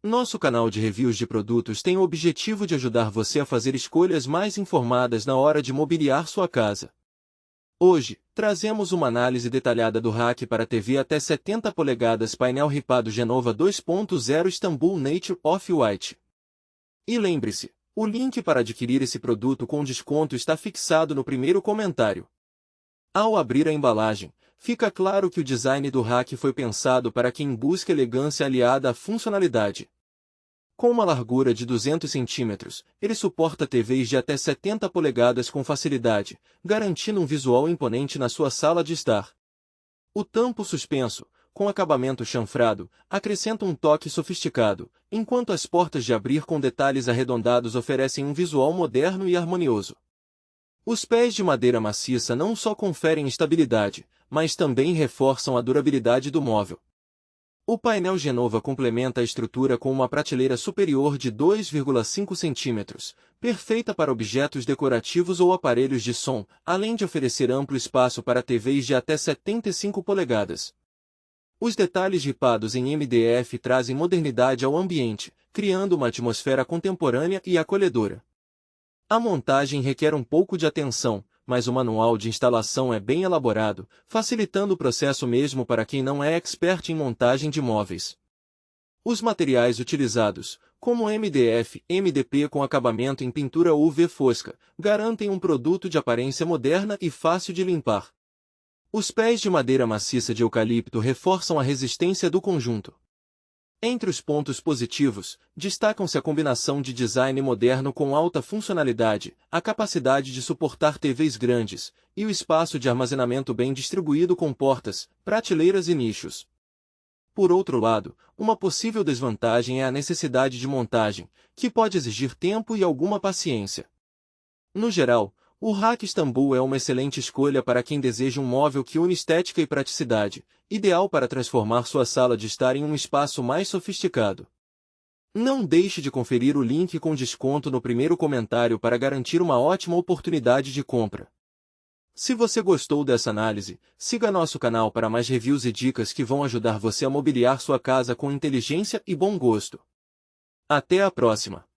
Nosso canal de reviews de produtos tem o objetivo de ajudar você a fazer escolhas mais informadas na hora de mobiliar sua casa. Hoje, trazemos uma análise detalhada do rack para TV até 70 polegadas painel ripado Genova 2.0 Istanbul Nature Off-White. E lembre-se, o link para adquirir esse produto com desconto está fixado no primeiro comentário. Ao abrir a embalagem, fica claro que o design do rack foi pensado para quem busca elegância aliada à funcionalidade. Com uma largura de 200 cm, ele suporta TVs de até 70 polegadas com facilidade, garantindo um visual imponente na sua sala de estar. O tampo suspenso, com acabamento chanfrado, acrescenta um toque sofisticado, enquanto as portas de abrir com detalhes arredondados oferecem um visual moderno e harmonioso. Os pés de madeira maciça não só conferem estabilidade, mas também reforçam a durabilidade do móvel. O painel Genova complementa a estrutura com uma prateleira superior de 2,5 cm, perfeita para objetos decorativos ou aparelhos de som, além de oferecer amplo espaço para TVs de até 75 polegadas. Os detalhes ripados em MDF trazem modernidade ao ambiente, criando uma atmosfera contemporânea e acolhedora. A montagem requer um pouco de atenção, mas o manual de instalação é bem elaborado, facilitando o processo mesmo para quem não é expert em montagem de móveis. Os materiais utilizados, como MDF, MDP com acabamento em pintura UV fosca, garantem um produto de aparência moderna e fácil de limpar. Os pés de madeira maciça de eucalipto reforçam a resistência do conjunto. Entre os pontos positivos, destacam-se a combinação de design moderno com alta funcionalidade, a capacidade de suportar TVs grandes, e o espaço de armazenamento bem distribuído com portas, prateleiras e nichos. Por outro lado, uma possível desvantagem é a necessidade de montagem, que pode exigir tempo e alguma paciência. No geral, o rack Istanbul é uma excelente escolha para quem deseja um móvel que une estética e praticidade, ideal para transformar sua sala de estar em um espaço mais sofisticado. Não deixe de conferir o link com desconto no primeiro comentário para garantir uma ótima oportunidade de compra. Se você gostou dessa análise, siga nosso canal para mais reviews e dicas que vão ajudar você a mobiliar sua casa com inteligência e bom gosto. Até a próxima!